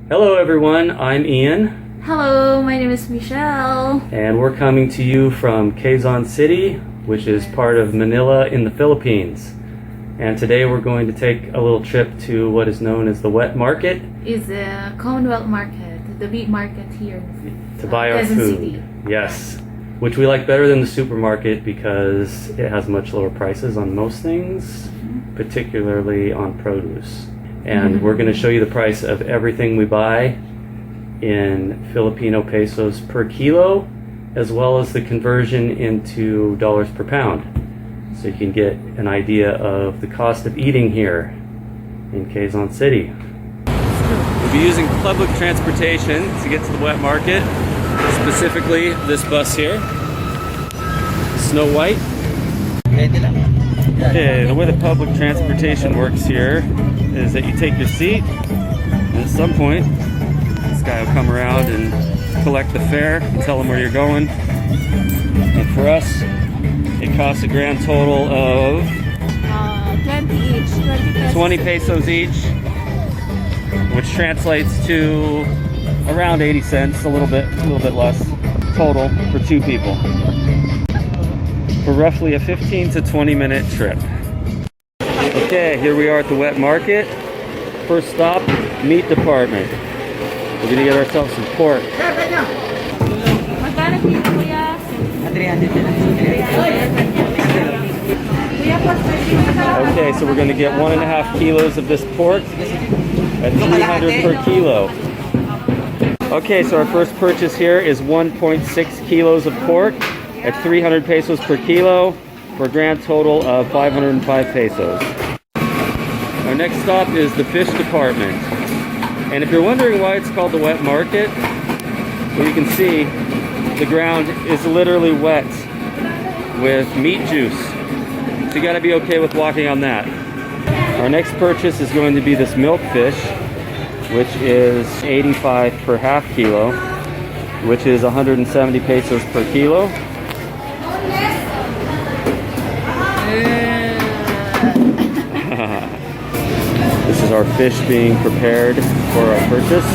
Hello everyone, I'm Ian. Hello, my name is Michelle. And we're coming to you from Quezon City, which is part of Manila in the Philippines. And today we're going to take a little trip to what is known as the wet market. It's the Commonwealth Market, the big market here to buy our Quezon food. City. Yes, which we like better than the supermarket because it has much lower prices on most things, particularly on produce. And we're going to show you the price of everything we buy in Filipino pesos per kilo, as well as the conversion into dollars per pound. So you can get an idea of the cost of eating here in Quezon City. We'll be using public transportation to get to the wet market, specifically this bus here, Snow White. Okay, the way the public transportation works here is that you take your seat, and at some point this guy will come around and collect the fare and tell him where you're going. And for us, it costs a grand total of 20 each. 20 pesos each, which translates to around 80 cents, a little bit less total for two people, for roughly a 15 to 20 minute trip. Okay, here we are at the wet market. First stop, meat department. We're gonna get ourselves some pork. Okay, so we're gonna get 1.5 kilos of this pork at 300 per kilo. Okay, so our first purchase here is 1.6 kilos of pork at 300 pesos per kilo for a grand total of 505 pesos. Our next stop is the fish department. And if you're wondering why it's called the wet market, well, you can see the ground is literally wet with meat juice. So you gotta be okay with walking on that. Our next purchase is going to be this milk fish, which is 85 per half kilo, which is 170 pesos per kilo. This is our fish being prepared for our purchase.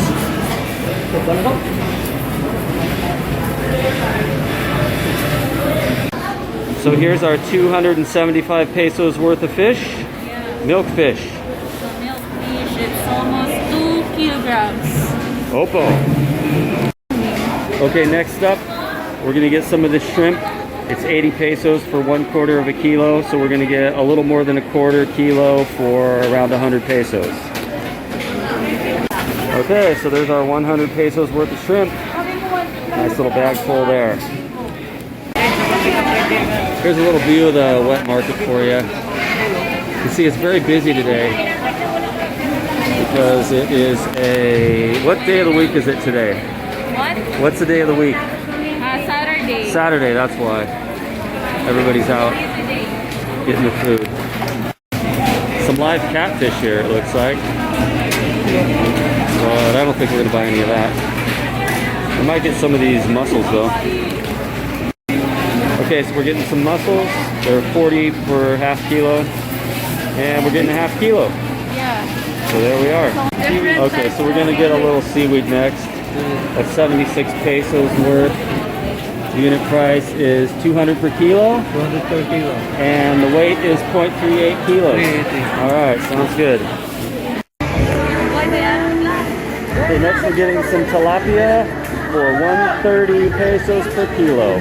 So here's our 275 pesos worth of fish. Milk fish. So milk fish, it's almost 2 kilograms. Oppo. Okay, next up, we're gonna get some of this shrimp. It's 80 pesos for 1/4 of a kilo, so we're gonna get a little more than a 1/4 kilo for around 100 pesos. Okay, so there's our 100 pesos worth of shrimp. Nice little bag full there. Here's a little view of the wet market for you. You see it's very busy today because it is what day of the week is it today? What? What's the day of the week? Saturday. Saturday, that's why. Everybody's out getting the food. Some live catfish here, it looks like. But I don't think we're going to buy any of that. We might get some of these mussels though. Okay, so we're getting some mussels. They're 40 per half kilo. And we're getting a half kilo. Yeah. So there we are. Okay, so we're going to get a little seaweed next. That's 76 pesos worth. Unit price is 200 per kilo. 200 per kilo. And the weight is 0.38 kilos. 380. Alright, sounds good. Okay, next we're getting some tilapia for 130 pesos per kilo.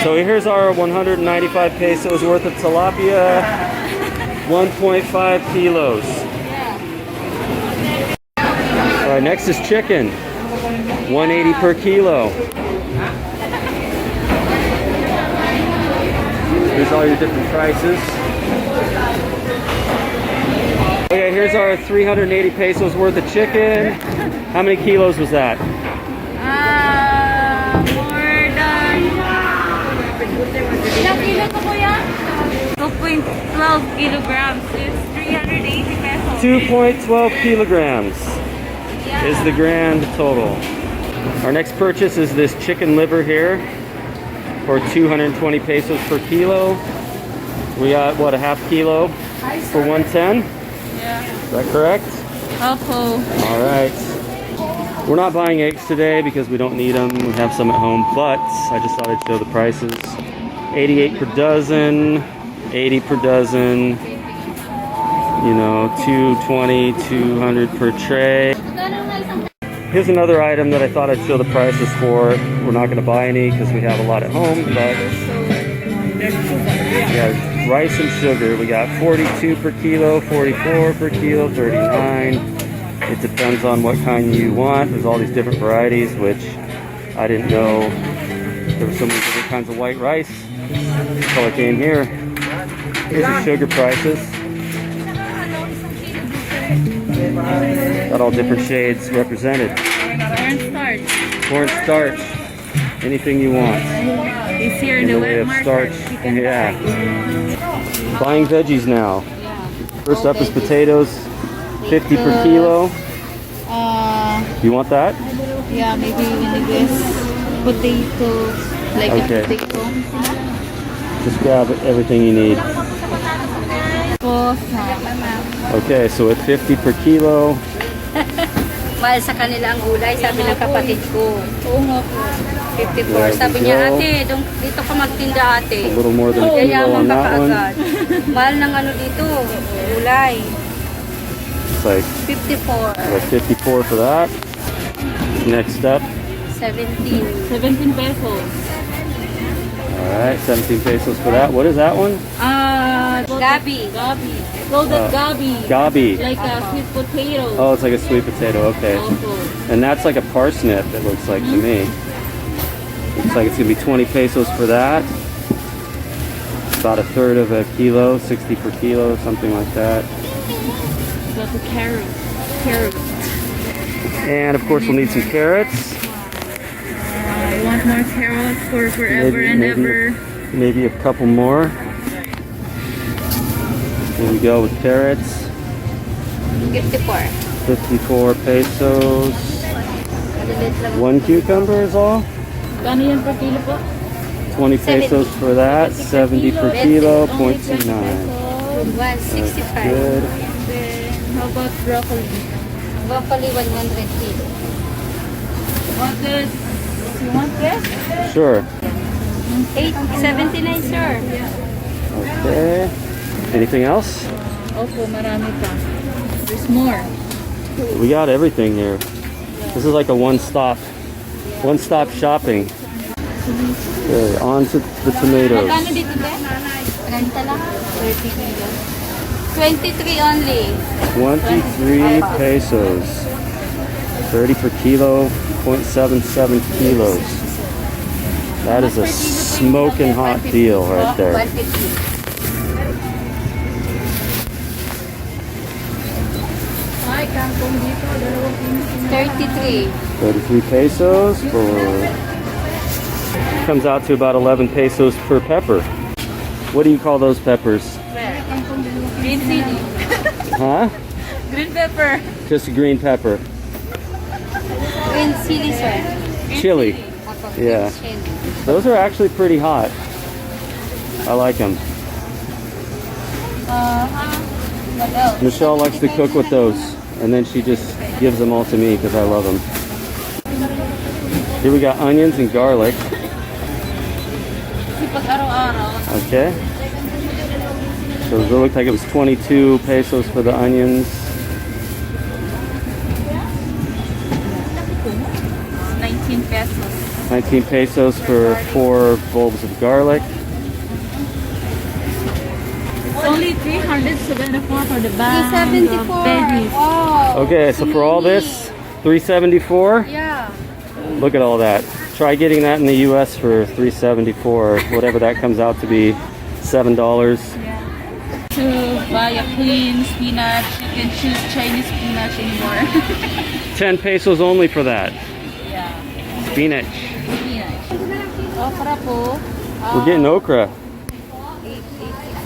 So here's our 195 pesos worth of tilapia, 1.5 kilos. Alright, next is chicken, 180 per kilo. Here's all your different prices. Okay, here's our 380 pesos worth of chicken. How many kilos was that? More than 2.12 kilograms. It's 380 pesos. 2.12 kilograms is the grand total. Our next purchase is this chicken liver here. or 220 pesos per kilo. We got, what, a half kilo for 110? Yeah. Is that correct? Opo. All right. We're not buying eggs today because we don't need them. We have some at home, but I just thought I'd show the prices. 88 per dozen, 80 per dozen, you know, 220, 200 per tray. Here's another item that I thought I'd show the prices for. We're not going to buy any because we have a lot at home, but yeah, rice and sugar. We got 42 per kilo, 44 per kilo, 39. It depends on what kind you want. There's all these different varieties, which I didn't know there were so many different kinds of white rice until I came here. Here's the sugar prices. Got all different shades represented. Cornstarch. Cornstarch. Anything you want. It's here In the way of starch. Yeah. Buying veggies now. First up is potatoes. 50 per kilo. You want that? Yeah, maybe this potato, like Okay. a potato. Just grab everything you need. Okay, so at 50 per kilo. Mahal sa kanila ang gulay, sabi ng kapatid ko. Oo nga po. 54. Sabi we niya, go. ate, dito ka magtinda ate. A little more than a kilo Yayaman on ka that one. kaagad. Mahal ng ano dito, gulay. It's like 54. 54 for that. Next up. 17. 17 pesos. Alright, 17 pesos for that. What is that one? Gabi. Gabi. Loaded Gabi. Gabi. Like a sweet potato. Oh, it's like a sweet potato. Okay. Also. And that's like a parsnip, it looks like to me. Looks like it's going to be 20 pesos for that. About a third of a kilo, 60 per kilo, something like that. Got the carrot. Carrot. And of course we'll need some carrots. I want more carrots for forever and ever. Maybe a couple more. Here we go with carrots. 54. 54 pesos. One cucumber is all. Kano yan per kilo po? 20 pesos for that. 70 per kilo, 0.29. 165. Good. How about broccoli? Broccoli, 100 kilo. Want this? You want this? Sure. 879, sir. Okay. Anything else? Opo, marami pa. There's more. We got everything here. This is like a one-stop shopping. Okay, on to the tomatoes. Magkano dito ba? Renta lang? 30 kilo. 23 only. 23 pesos. 30 per kilo, 0.77 kilos. That is a smoking hot deal right there. 150. Ay, kangkong dito. 33. 33 pesos for... Comes out to about 11 pesos per pepper. What do you call those peppers? Green chili. Huh? Green pepper. Just a green pepper. Green chili, sir. Chili. Yeah. Those are actually pretty hot. I like them. What else? Michelle likes to cook with those, and then she just gives them all to me because I love them. Here we got onions and garlic. Pag araw-araw. Okay. So it looked like it was 22 pesos for the onions. 19 pesos. 19 pesos for 4 bulbs of garlic. It's only 374 for the bag. 374. Veggies. Oh. Okay, so for all this, 374. Yeah. Look at all that. Try getting that in the US for 374, whatever that comes out to be, $7. To buy a clean spinach, you can choose Chinese spinach anymore. 10 pesos only for that. Yeah. Spinach. Spinach. Okra po. We're getting okra.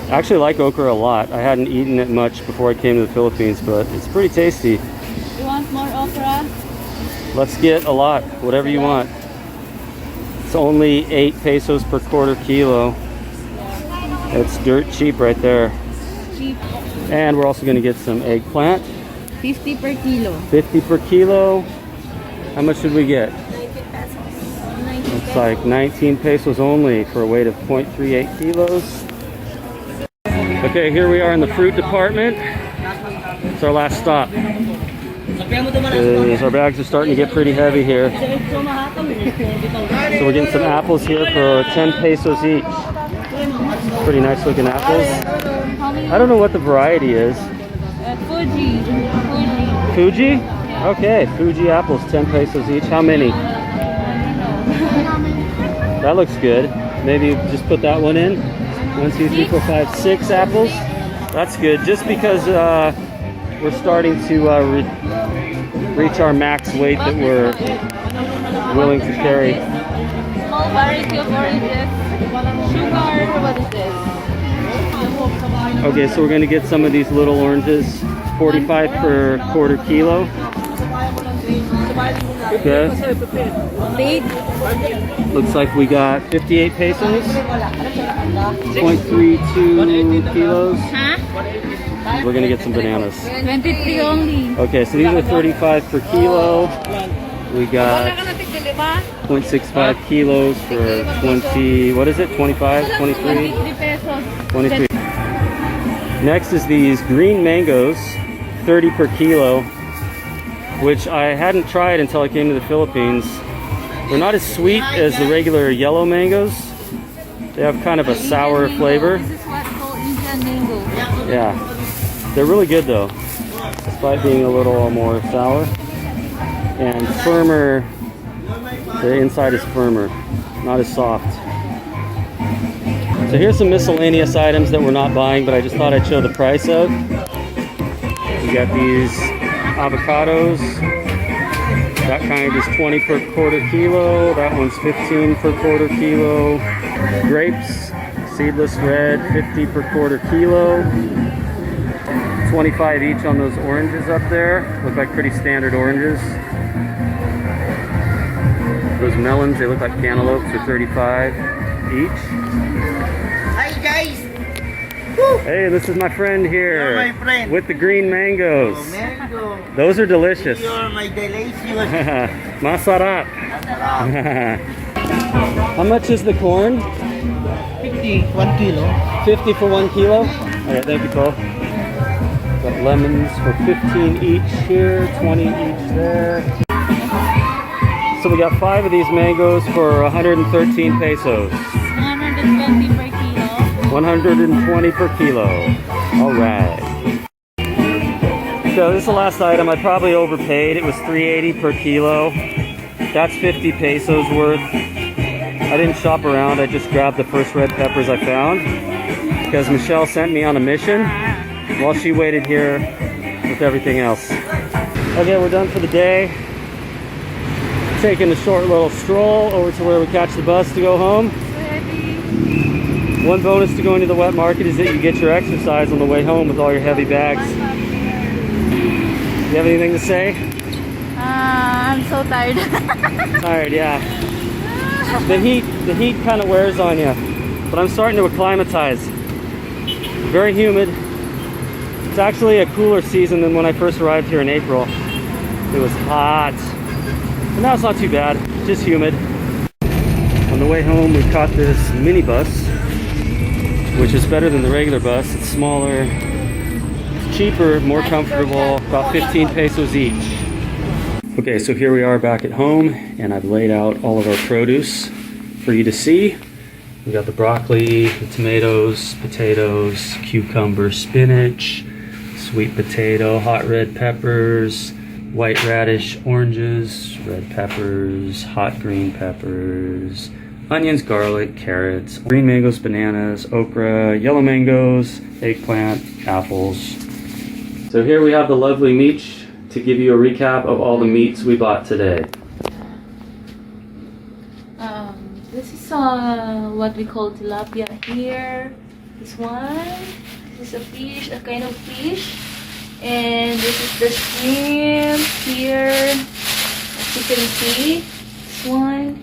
I actually like okra a lot. I hadn't eaten it much before I came to the Philippines, but it's pretty tasty. You want more okra? Let's get a lot, whatever you want. It's only 8 pesos per quarter kilo. It's dirt cheap right there. Cheap. And we're also going to get some eggplant. 50 per kilo. 50 per kilo. How much should we get? 90 pesos. It's like 19 pesos only for a weight of 0.38 kilos. Okay, here we are in the fruit department. It's our last stop. Our bags are starting to get pretty heavy here. So we're getting some apples here for 10 pesos each. Pretty nice looking apples. I don't know what the variety is. Fuji. Fuji? Okay, Fuji apples, 10 pesos each. How many? That looks good. Maybe just put that one in. 1, 2, 3, 4, 5, 6 apples. That's good. Just because we're starting to reach our max weight that we're willing to carry. Small variety of oranges. Sugar, what is this? Okay, so we're going to get some of these little oranges. 45 per quarter kilo. Okay. Big. Looks like we got 58 pesos. 0.32 kilos. Huh? We're going to get some bananas. 23 only. Okay, so these are 35 per kilo. We got 0.65 kilos for 20, what is it, 25, 23? 23. Next is these green mangoes, 30 per kilo, which I hadn't tried until I came to the Philippines. They're not as sweet as the regular yellow mangoes. They have kind of a sour flavor. This is what's called Indian mango. Yeah, they're really good though, despite being a little more sour and firmer. The inside is firmer, not as soft. So here's some miscellaneous items that we're not buying, but I just thought I'd show the price of. We got these avocados. That kind is 20 per quarter kilo. That one's 15 per quarter kilo. Grapes, seedless red, 50 per quarter kilo. 25 each on those oranges up there. Look like pretty standard oranges. Those melons, they look like cantaloupes, are 35 each. Hi guys! Hey, this is my friend here. You're my friend. With the green mangoes. Mango. Those are delicious. You're my delicious. Masarap. How much is the corn? 50, 1 kilo. 50 for 1 kilo? Okay, thank you, Paul. Got lemons for 15 each here, 20 each there. So we got 5 of these mangoes for 113 pesos. 120 per kilo. 120 per kilo. All right. So this is the last item. I probably overpaid. It was 380 per kilo. That's 50 pesos worth. I didn't shop around. I just grabbed the first red peppers I found because Michelle sent me on a mission while she waited here with everything else. Okay, we're done for the day. Taking a short little stroll over to where we catch the bus to go home. One bonus to going to the wet market is that you get your exercise on the way home with all your heavy bags. You have anything to say? I'm so tired. Tired, yeah. The heat kind of wears on you, but I'm starting to acclimatize. Very humid. It's actually a cooler season than when I first arrived here in April. It was hot. But now it's not too bad, just humid. On the way home, we caught this minibus, which is better than the regular bus. It's smaller, it's cheaper, more comfortable, about 15 pesos each. Okay, so here we are back at home, and I've laid out all of our produce for you to see. We got the broccoli, the tomatoes, potatoes, cucumber, spinach, sweet potato, hot red peppers, white radish, oranges, red peppers, hot green peppers, onions, garlic, carrots, green mangoes, bananas, okra, yellow mangoes, eggplant, apples. So here we have the lovely meat to give you a recap of all the meats we bought today. This is what we call tilapia here. This one is a fish, a kind of fish. And this is the shrimp here, as you can see. This one.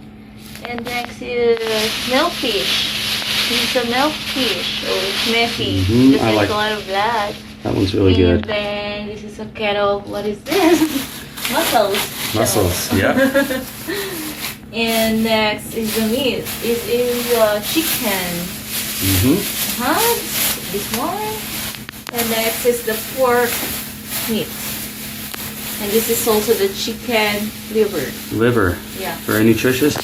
And next is milkfish. This is a milkfish. Oh, it's messy. Mhm, Because I like- there's a lot of blood. That one's really And good. then this is a can of, what is this? Mussels. Mussels, yep. And next is the meat. This is chicken. Huh? This one. And next is the pork meat. And this is also the chicken liver. Liver, Yeah. very nutritious.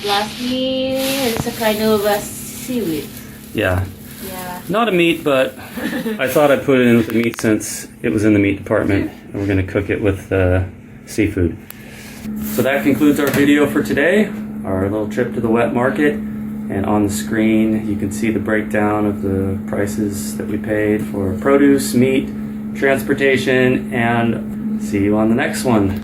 Lastly, it's a kind of a seaweed. Yeah, Yeah. not a meat, but I thought I'd put it in with the meat since it was in the meat department, and we're gonna cook it with seafood. So that concludes our video for today, our little trip to the wet market. And on the screen, you can see the breakdown of the prices that we paid for produce, meat, transportation, and see you on the next one.